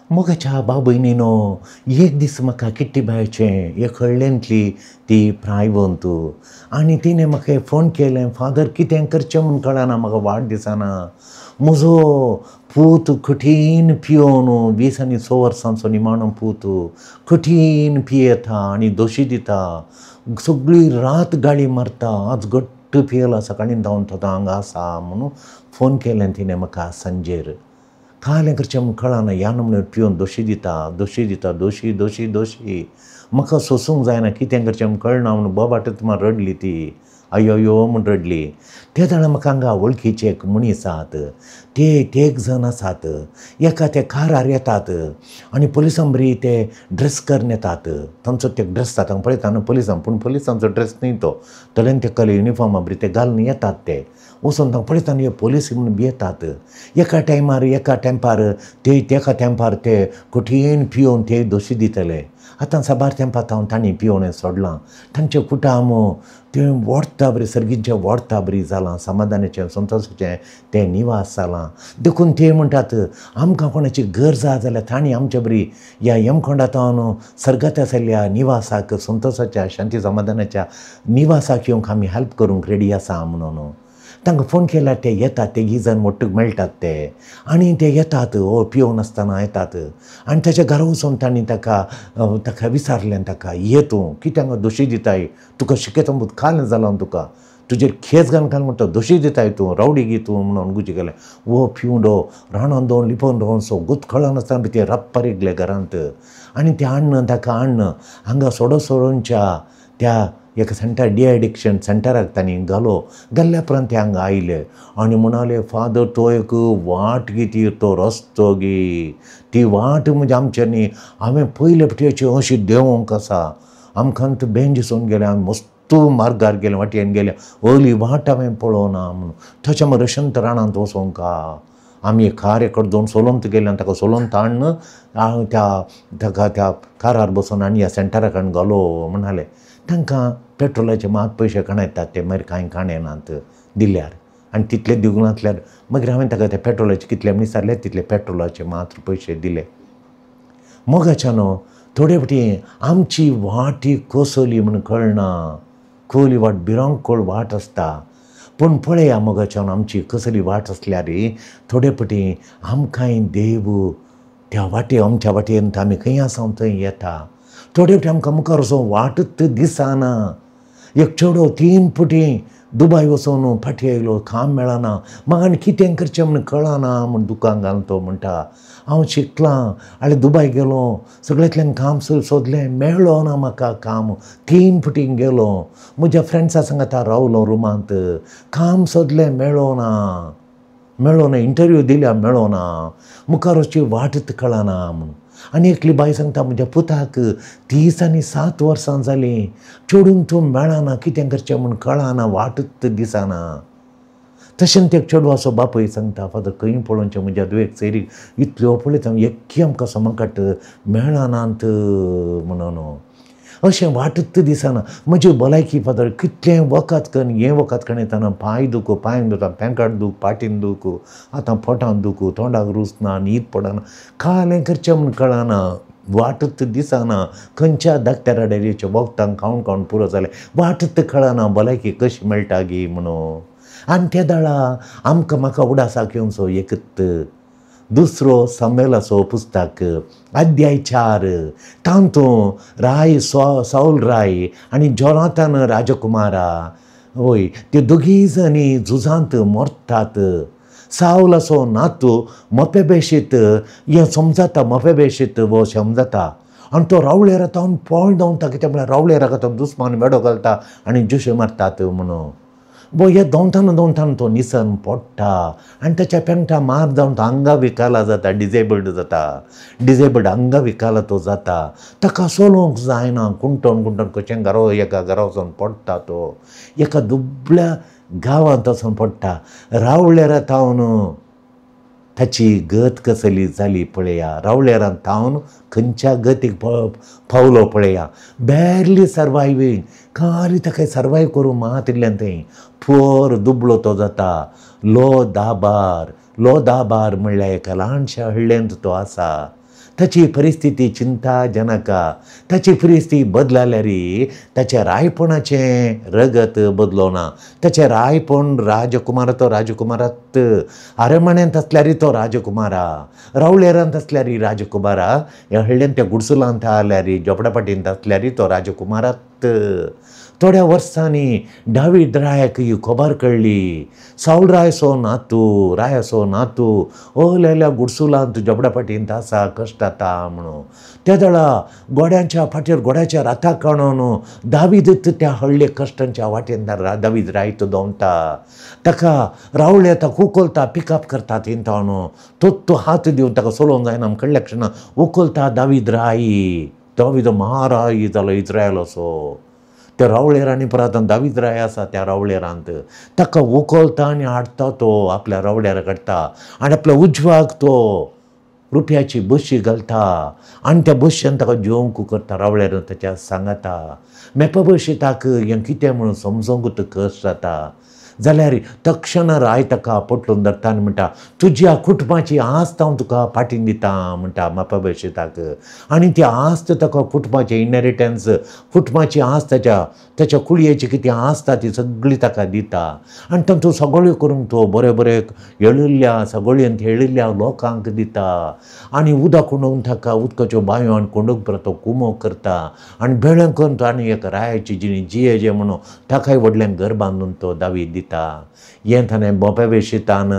मोगाच्या भाव भयणीनो, एक दीस म्हाका किट्टी बायचें एक हळ्ळेंतली ती प्रायवंत आनी तिणें म्हाका फोन केलें, फादर कितें करचें म्हूण कळना म्हाका वाडदिसाना. म्हजो पूत कठीण पियोन 20 आनी 6 वर्सांचो निमाणो पूत कठीण पियेता आनी दोशी दिता, सगळी रात गाळी मारता, आज घट्ट पियेला, सकाळीं धांवन तो हांगा आसा म्हणून फोन केलें तिणें म्हाका सांजेर. कालें करचें म्हूण कळना, ह्या नमुन्यान पिवन दोशी दिता दोशी म्हाका सोसूंक जायना, कितें करचें म्हूण कळना म्हणून बोबाटच मार रडली ती, अयो म्हूण रडली. ते जाणा म्हाका हांगा वळखीचे एक मनीस आहात, ते एक जण आसात, एका ते कारार येतात आनी पुलिसां बरी ते ड्रेस करून येतात, तांचो ते ड्रेस जाता पळयता न्हू पुलिसां, पूण पुलिसांचो ड्रेस न्ही तो, तोल्यान ते कलर युनिफॉर्मा बरी ते घालून येतात, ते वचून तांकां पळयता न्ही पुलीस म्हणून भियेतात. एका टायमार ते कठीण पिवन ते दोशी दितले. आतां साबार तेंपात तांणी पिवणें सोडलां, तांचे कुटाम ते वोडटा बरें सर्गीचें वोडटा बरी जालां, समाधानाचें संतोशाचें तें निवास जालां. देखून ते म्हणटात आमकां कोणाची गरज आहा जाल्यार तांणी आमचे बरी ह्या यमखंडांतावन सर्गात आसल्या निवासाक, संतोशाच्या शांती समाधानाच्या निवासाक येवंक आमी हेल्प करूंक रेडी आसा म्हणून. तांकां फोन केल्यार ते येतात, ते गिजन मोट्टूक मेळटात ते आनी ते येतात, पिवून आसतना येतात. आनी ताच्या घरा वचून तांणी ताका विचारलें, ताका ये तूं कित्याक दोशी दिताय, तुका शिकयता मुत खाल जालो तुका, तुजेर खेस घालून काल म्हणटा दोशी दिताय तूं, रावडी गी तूं म्हणून गुजी गेलें. पिवून रानान दोन लिपोवन रावन सोगूत कळन आसतना भितर रप्प रिगले घरांत. आनी ते ताका हांगा सोडोनच्या त्या एका सेंटर डिएडिक्शन सेंटराक तांणी घाल्ल्या उपरांत ते हांगा आयले आनी म्हणाले, फादर तो एक वाट गी ती, तो रस्तो गी, ती वाट म्हणजे आमच्या न्ही, हांवें पयले फावटी अशी देंवोंक आसा, आमकां तो बेंजिसून गेले, आमी मस्त मार्गार गेले, वाटयेन गेले, ओली वाट हांवें पळोवना म्हणून. थंयच्या मरे रशंत रानांत वचोंक आमी कार एकडे दोन सोलोंत गेले आनी ताका सोलोंत हाडून ताका त्या कारार बसून आनी ह्या सेंटराक हाडून घालो म्हणाले. तांकां पेट्रोलाचे मात पयशे काण येतात, ते मागीर कांय काण येनात दिल्यार, आनी तितले दिवंक नासल्यार मागीर हांवें ताका ते पेट्रोलाचे कितले विचारले, तितले पेट्रोलाचे मात्र पयशे दिले. मोगाच्यानो थोडे फावटी आमची वाट ही कोसली म्हूण कळना, खोली वाट भिरांकूळ वाट आसता, पूण पळया मोगाच्यान आमची कसली वाट आसल्यार थोडे फावटी आमकांय देव त्या वाटे आमच्या वाटेन आमी खंय आसा थंय येता. थोडे फावटी आमकां मुखार वचून वाटच दिसना. एक चेडो 3 फावटी दुबय वचून फाटी आयलो, काम मेळना, म्हाका आनी कितें करचें म्हूण कळना म्हूण दुकान घालून तो म्हणटा. हांव शिकलां आनी दुबय गेलो, सगळ्यांतल्यान काम सोदलें, मेळ्ळो ना म्हाका काम, 3 फावटी गेलो, म्हज्या फ्रेंड्सां सांगात रावलो रुमांत, काम सोदलें मेळ्ळो ना, इंटरव्यू दिल्या मेळ्ळो ना, मुखार वचची वाटच कळना म्हणून. आनी एकली बाय सांगता, म्हज्या पुताक 30 आनी 7 वर्सां जालीं, चेडून तूं मेळना, कितें करचें म्हूण कळना, वाटच दिसना. तशें ते चेडवाचो बापूय सांगता, फादर खंय पळोवचें, म्हज्या दुयेक सैरीक इतल्यो पळयता, एक्की आमकां समकाट मेळनात म्हणून, अशें वाटच दिसना. म्हजी भलायकी फादर कितलें वखद करून हें वखद करून येताना पांय दुखू, पांयांक दुखता, पेंकाट दूख, पाटीन दूख, आतां पोटांत दूख, तोंडाक रूच ना, न्हीद पडना, कालें करचें म्हूण कळना, वाटच दिसना. खंयच्या धाकट्या डेरीच्या वखदांक खावन पुरो जालें, वाटच कळना भलायकी कशी मेळटा गी म्हणून. आनी त्या दाळा म्हाका उडासाक येवचो एकत दुसरो सामुएलाचो पुस्तक अध्याय 4, तांतूं साऊल राय आनी जोनाथन राजकुमारा वय ते दोगी जणी झुजांत मरतात. साऊलाचो नातू मफेबोशेत हें समजता, मफेबोशेत वो समजता आनी तो रावळेर येता पळ धांवता, कित्याक म्हळ्यार रावळेराक तो दुस्मान वेडो घालता आनी जुशे मारतात म्हणून. हे धांवताना तो निसन पडटा आनी ताच्या पेंगटा मार जावन तो अंगविकाला जाता, डिजेबल्ड अंगविकाला तो जाता. ताका चलोवंक जायना, कुंटोन कशें एका घरा वचून पडटा, तो एका दुबळ्या गांवांत वचून पडटा. रावळेर थावन ताची गत कसली जाली पळया, रावळेरांत थावन खंयच्या गतीक पावलो पळया, बॅरली सर्वायवींग, खाली ताका सर्वायव करूं मात इल्ल्यान थंय फोर दुबळो तो जाता. लो दाबार म्हणल्यार एका ल्हानशा हळ्ळेंत तो आसा. ताची परिस्थिती चिंताजनक, ताची परिस्थिती बदलाल्यारी ताच्या रायपणाचें रगत बदलो ना. ताचें रायपण राजकुमार तो राजकुमारात, आरमाण्यांत आसल्यारी तो राजकुमारा, रावळेरांत आसल्यारी राजकुमारा, हळड्यान त्या गुडसुलांत आल्यारी झोपडापट्टींत आसल्यारी तो राजकुमारात. थोड्या वर्सांनी डावीद रायाक ही खबर कळ्ळी, साऊल रायसो नातू ओलेल्या गुडसुलांत झोपडापट्टींत आसा, कश्ट जाता म्हणून. त्या दळा गोड्यांच्या फाटीर गोड्याच्या राताक काडून दावीद त्या हळडे कश्टांच्या वाटेन दावीद रायत दोंवता. ताका रावळे ताका उखलता, पिकअप करता तिंतावन तो हात दिवन ताका सोलोवन जायना कळ्ळ्या क्षणां उखलता दावीद महाराय जालो इस्रायल असो. त्या रावळेरांनी परत दावीद राय आसा त्या रावळेरांत ताका उखलता आनी हाडटा तो आपल्या रावड्यार काडटा आनी आपल्या उजवाक तो रुपयाची बशी घालता आनी त्या बशेन ताका जेवंक करता. रावळेर ताच्या सांगता मेपबोशेताक हें कितें म्हणून समजोंकूच कश्ट जाता. जाल्यार तक्षण राय ताका पटलून धरता आनी म्हणटा तुज्या कुटुंबाची आस्त हांव तुका फाटीं दिता म्हणटा मेपबोशेताक. आनी ती आस्त ताका कुटुंबाचें इनहेरिटन्स, कुटुंबाची आस्त ताच्या कुळयेची कितें आसता ती सगळी ताका दिता. आनी तातूंत सगळ्यो करूंक तो बरे सगळ्यांत हेळिल्ल्या लोकांक दिता. आनी उदक कोंडूंक ताका उदकाच्यो बांयो आनी कोंडूंक परत तो कुमो करता आनी बेळ्ळें करून तो आनी एक रायाची जिये म्हणून ताकाय व्हडलें घर बांदून तो दावीद दिता. हें ताणें मेपबोशेतान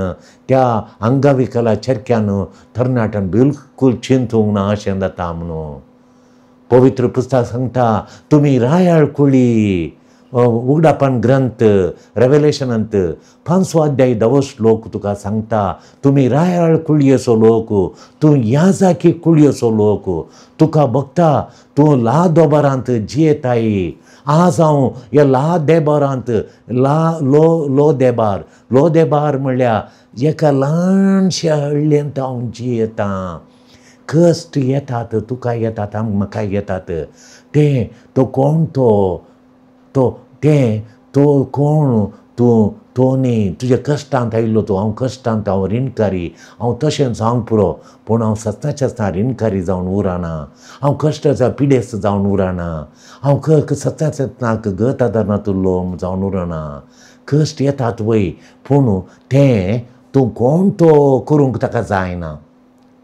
त्या अंगविकला चेरक्यान तरणाट्यान बिलकूल चिंतूंक ना अशें जाता म्हणून. पवित्र पुस्तक सांगता तुमी रायाळ कुळी, उगडापण ग्रंथ रेव्हेलेशनांत 5 अध्याय 10 श्लोक तुका सांगता तुमी रायाळ कुळी असो लोक, तूं याजाकी कुळी असो लोक. तुका बघता तूं लादोबारांत जियेताय. आज हांव ह्या लादेबारांत लोदेबार म्हणल्यार एका ल्हानशा हळ्ळेंत हांव जियेतां. कश्ट येतात, तुका येतात, म्हाकाय येतात. तो कोण कोण तो न्ही तुज्या कश्टांत आयिल्लो तूं. हांव कश्टांत हांव रिणकारी, हांव तशें जावंक पुरो पूण हांव सत्ताच्या रिणकारी जावन उरना. हांव कश्टाच्या पिडेस्त जावन उरना. हांव सत्ताच्या गत आदारनात जावन उरना. कश्ट येतात वय पूण तूं कोण तो करूंक ताका जायना.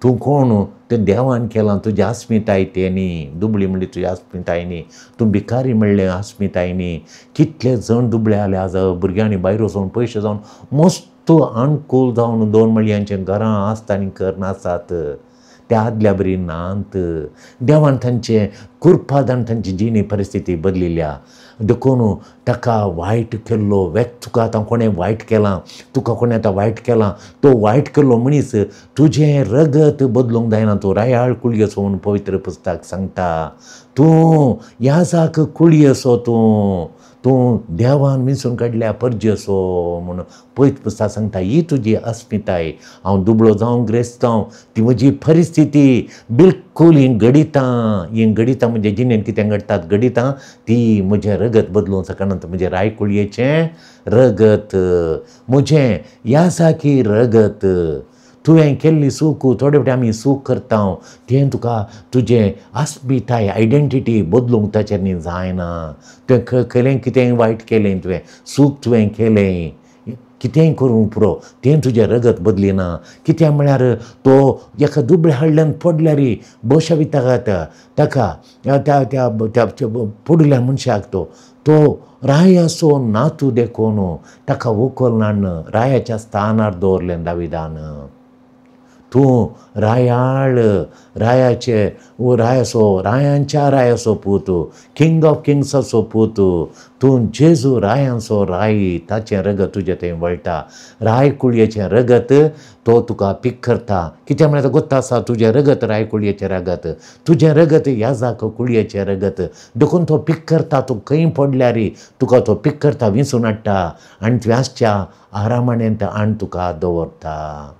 तूं कोण तें देवान केलां, तुजी अस्मिताय तें न्ही. दुबळी म्हणली तुजी अस्मिताय न्ही. तूं भिकारी म्हणलें अस्मिताय न्ही. कितले जण दुबळे जाले आज भुरग्यांनी भायर वचून पयशे जावन मस्त अणकूल जावन 2 मळयांचें घरां आसता आनी घर नासात. त्या आदल्या बरी नांत. देवान तांचे कुरपाद आनी तांची जिणी परिस्थिती बदलिल्या. देखून ताका वायट केल्लो तुका आतां कोणें वायट केलां, तुका कोणें आतां वायट केलां, तो वायट केल्लो मनीस तुजें रगत बदलूंक जायना. तूं रायाळ कुळी असो म्हणून पवित्र पुस्तक सांगता. तूं याजाक कुळी असो, तूं देवान मिसून काडल्या परजी असो म्हणून पवित्र पुस्तक सांगता. ही तुजी अस्मिताय. हांव दुबळो जावं ग्रेस्तांव ती म्हजी परिस्थिती बिलकूल ही घडितां म्हणजे जिणेन कितें घडटात घडितां ती म्हजें रगत बदलूंक शकना. म्हजें राय कुळयेचें रगत, म्हजें याजाकी रगत. तुवें केल्ली सूख थोडे फावटी आमी सूख करता तें तुका तुजें अस्मिताय आयडेंटिटी बदलूंक ताचेर न्ही जायना. तुवें केलें कितेंय वायट केलें, तुवें केलें कितेंय करूंक पुरो तें तुजें रगत बदलिना. कितें म्हळ्यार तो एका दुबळ्या हळड्यान पडल्यार बशविता ताका त्या पडिल्ल्या मनशाक तो राय असो नातू देखून ताका उखलून हाडून रायाच्या स्थानार दवरलें दाविदान. तूं रायांच्या रायाचो पूत, किंग ऑफ किंग्स असो पूत. तूं जेजू रायांचो राय, ताचें रगत तुजें थंय वळटा. राय कुळयेचें रगत तो तुका पीक करता. कित्याक म्हळ्यार गोत्ता आसा तुजें रगत राय कुळयेचें रगत, तुजें रगत याजाक कुळयेचें रगत. देखून तो पीक करता. तूं खंय पडल्यार तुका तो पीक करता, विंचून हाडटा आनी तुवें आसच्या आरामाणेंत आनी तुका दवरता.